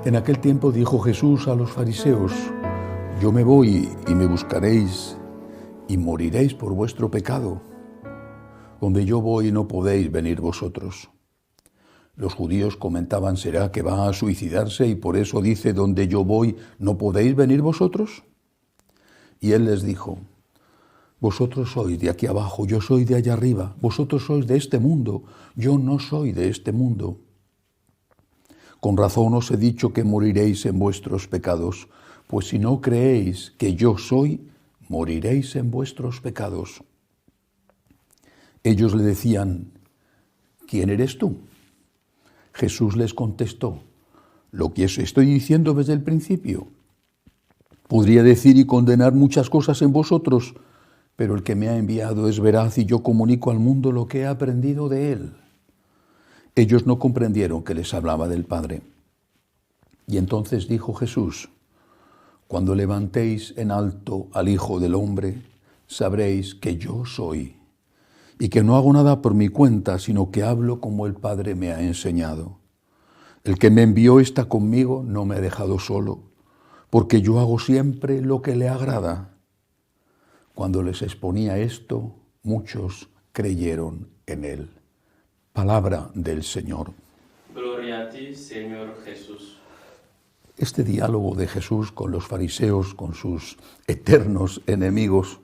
En aquel tiempo dijo Jesús a los fariseos: yo me voy y me buscaréis y moriréis por vuestro pecado. Donde yo voy no podéis venir vosotros. Los judíos comentaban: ¿será que va a suicidarse y por eso dice donde yo voy no podéis venir vosotros? Y él les dijo: vosotros sois de aquí abajo, yo soy de allá arriba. Vosotros sois de este mundo, yo no soy de este mundo. Con razón os he dicho que moriréis en vuestros pecados, pues si no creéis que yo soy, moriréis en vuestros pecados. Ellos le decían: ¿quién eres tú? Jesús les contestó: lo que os estoy diciendo desde el principio. Podría decir y condenar muchas cosas en vosotros, pero el que me ha enviado es veraz y yo comunico al mundo lo que he aprendido de él. Ellos no comprendieron que les hablaba del Padre. Y entonces dijo Jesús: cuando levantéis en alto al Hijo del Hombre, sabréis que yo soy, y que no hago nada por mi cuenta, sino que hablo como el Padre me ha enseñado. El que me envió está conmigo, no me ha dejado solo, porque yo hago siempre lo que le agrada. Cuando les exponía esto, muchos creyeron en él. Palabra del Señor. Gloria a ti, Señor Jesús. Este diálogo de Jesús con los fariseos, con sus eternos enemigos,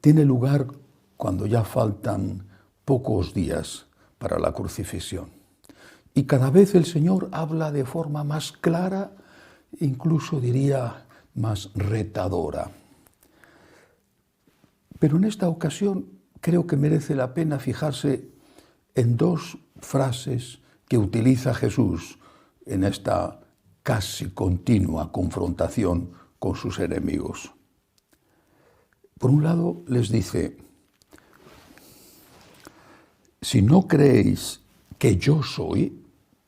tiene lugar cuando ya faltan pocos días para la crucifixión. Y cada vez el Señor habla de forma más clara, incluso diría más retadora. Pero en esta ocasión creo que merece la pena fijarse en dos frases que utiliza Jesús en esta casi continua confrontación con sus enemigos. Por un lado les dice: si no creéis que yo soy,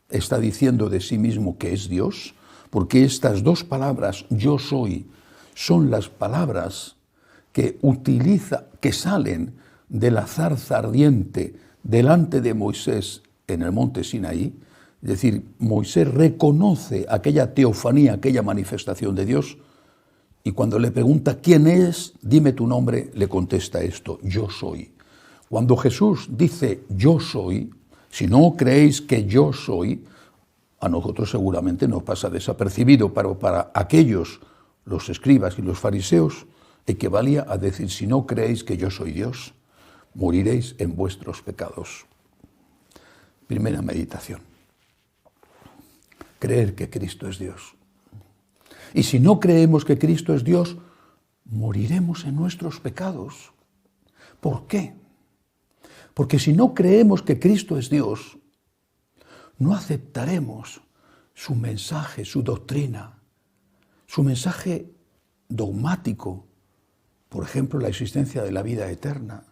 está diciendo de sí mismo que es Dios, porque estas dos palabras, yo soy, son las palabras que utiliza, que salen de la zarza ardiente delante de Moisés en el monte Sinaí. Es decir, Moisés reconoce aquella teofanía, aquella manifestación de Dios, y cuando le pregunta ¿quién es? Dime tu nombre, le contesta esto: yo soy. Cuando Jesús dice yo soy, si no creéis que yo soy, a nosotros seguramente nos pasa desapercibido, pero para aquellos, los escribas y los fariseos, equivalía a decir: si no creéis que yo soy Dios, moriréis en vuestros pecados. Primera meditación: creer que Cristo es Dios. Y si no creemos que Cristo es Dios, moriremos en nuestros pecados. ¿Por qué? Porque si no creemos que Cristo es Dios, no aceptaremos su mensaje, su doctrina, su mensaje dogmático, por ejemplo, la existencia de la vida eterna,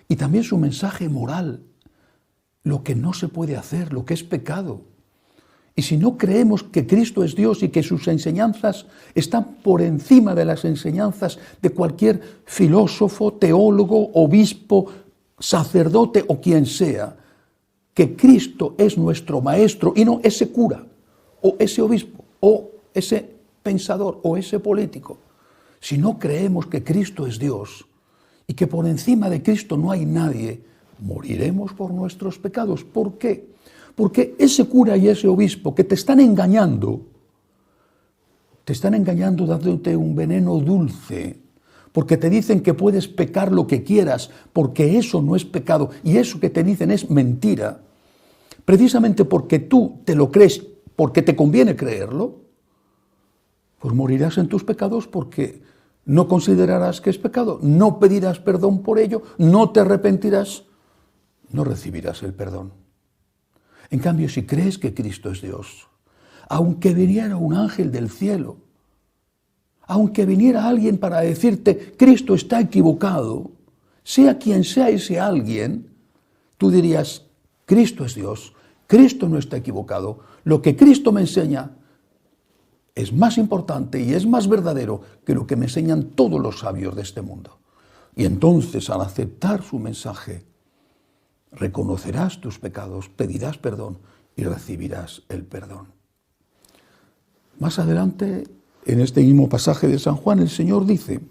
y también su mensaje moral, lo que no se puede hacer, lo que es pecado. Y si no creemos que Cristo es Dios y que sus enseñanzas están por encima de las enseñanzas de cualquier filósofo, teólogo, obispo, sacerdote o quien sea, que Cristo es nuestro maestro y no ese cura o ese obispo o ese pensador o ese político, si no creemos que Cristo es Dios y que por encima de Cristo no hay nadie, moriremos por nuestros pecados. ¿Por qué? Porque ese cura y ese obispo que te están engañando dándote un veneno dulce, porque te dicen que puedes pecar lo que quieras, porque eso no es pecado, y eso que te dicen es mentira, precisamente porque tú te lo crees, porque te conviene creerlo, pues morirás en tus pecados porque no considerarás que es pecado, no pedirás perdón por ello, no te arrepentirás, no recibirás el perdón. En cambio, si crees que Cristo es Dios, aunque viniera un ángel del cielo, aunque viniera alguien para decirte Cristo está equivocado, sea quien sea ese alguien, tú dirías: Cristo es Dios, Cristo no está equivocado, lo que Cristo me enseña es más importante y es más verdadero que lo que me enseñan todos los sabios de este mundo. Y entonces, al aceptar su mensaje, reconocerás tus pecados, pedirás perdón y recibirás el perdón. Más adelante, en este mismo pasaje de San Juan, el Señor dice: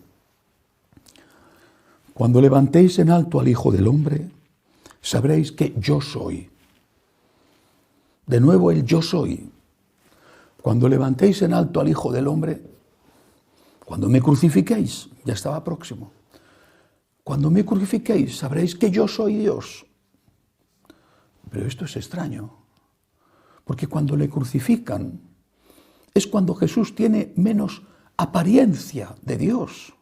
cuando levantéis en alto al Hijo del Hombre, sabréis que yo soy. De nuevo el yo soy. Cuando levantéis en alto al Hijo del Hombre, cuando me crucifiquéis, ya estaba próximo. Cuando me crucifiquéis, sabréis que yo soy Dios. Pero esto es extraño, porque cuando le crucifican es cuando Jesús tiene menos apariencia de Dios.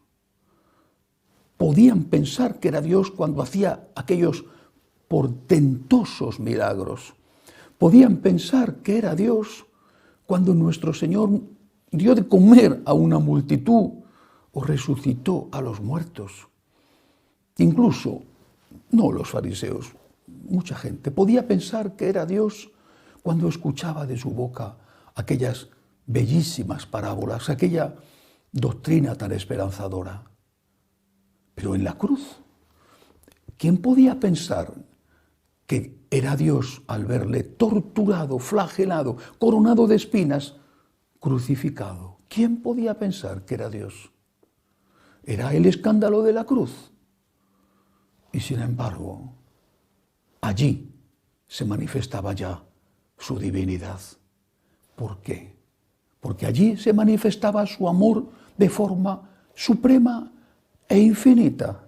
Podían pensar que era Dios cuando hacía aquellos portentosos milagros. Podían pensar que era Dios cuando nuestro Señor dio de comer a una multitud o resucitó a los muertos. Incluso, no los fariseos, mucha gente podía pensar que era Dios cuando escuchaba de su boca aquellas bellísimas parábolas, aquella doctrina tan esperanzadora. Pero en la cruz, ¿quién podía pensar que era Dios al verle torturado, flagelado, coronado de espinas, crucificado? ¿Quién podía pensar que era Dios? Era el escándalo de la cruz. Y sin embargo, allí se manifestaba ya su divinidad. ¿Por qué? Porque allí se manifestaba su amor de forma suprema e infinita.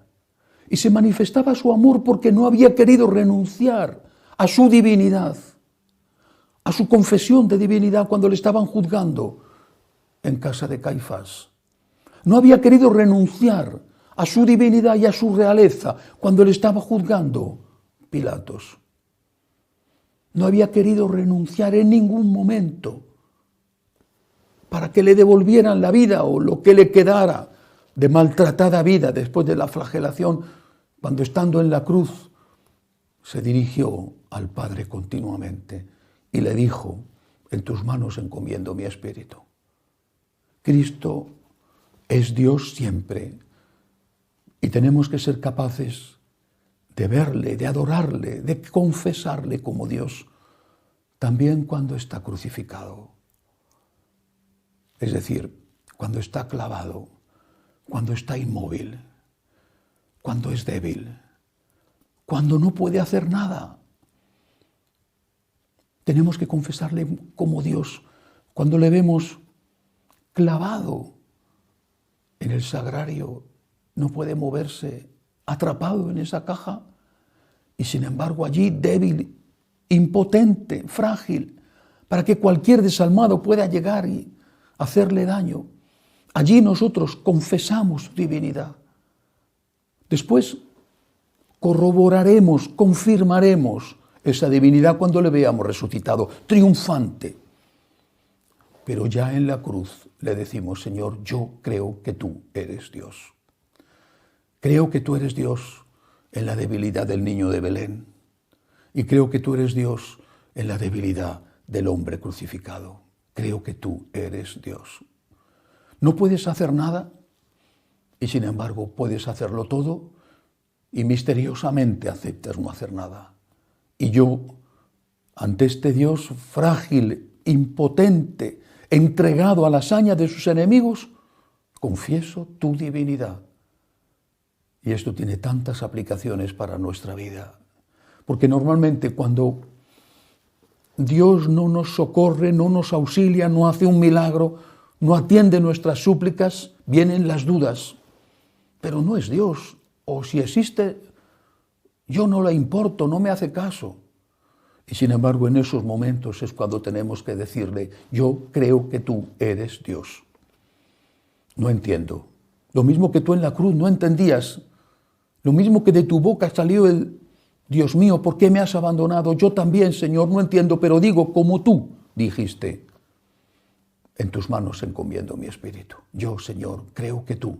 Y se manifestaba su amor porque no había querido renunciar a su divinidad, a su confesión de divinidad cuando le estaban juzgando en casa de Caifás. No había querido renunciar a su divinidad y a su realeza cuando le estaba juzgando Pilatos. No había querido renunciar en ningún momento para que le devolvieran la vida o lo que le quedara de maltratada vida después de la flagelación, cuando estando en la cruz se dirigió al Padre continuamente y le dijo: en tus manos encomiendo mi espíritu. Cristo es Dios siempre y tenemos que ser capaces de verle, de adorarle, de confesarle como Dios, también cuando está crucificado. Es decir, cuando está clavado, cuando está inmóvil, cuando es débil, cuando no puede hacer nada. Tenemos que confesarle como Dios cuando le vemos clavado en el sagrario, no puede moverse, atrapado en esa caja, y sin embargo allí débil, impotente, frágil, para que cualquier desalmado pueda llegar y hacerle daño. Allí nosotros confesamos su divinidad. Después corroboraremos, confirmaremos esa divinidad cuando le veamos resucitado, triunfante. Pero ya en la cruz le decimos: Señor, yo creo que tú eres Dios. Creo que tú eres Dios en la debilidad del niño de Belén. Y creo que tú eres Dios en la debilidad del hombre crucificado. Creo que tú eres Dios. No puedes hacer nada y sin embargo puedes hacerlo todo y misteriosamente aceptas no hacer nada. Y yo, ante este Dios frágil, impotente, entregado a la hazaña de sus enemigos, confieso tu divinidad. Y esto tiene tantas aplicaciones para nuestra vida. Porque normalmente cuando Dios no nos socorre, no nos auxilia, no hace un milagro, no atiende nuestras súplicas, vienen las dudas. Pero no es Dios, o si existe, yo no le importo, no me hace caso. Y sin embargo, en esos momentos es cuando tenemos que decirle: yo creo que tú eres Dios. No entiendo. Lo mismo que tú en la cruz no entendías. Lo mismo que de tu boca salió el: Dios mío, ¿por qué me has abandonado? Yo también, Señor, no entiendo, pero digo como tú dijiste: en tus manos encomiendo mi espíritu. Yo, Señor, creo que tú,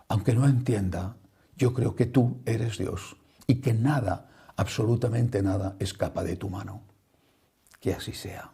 aunque no entienda, yo creo que tú eres Dios y que nada, absolutamente nada, escapa de tu mano. Que así sea.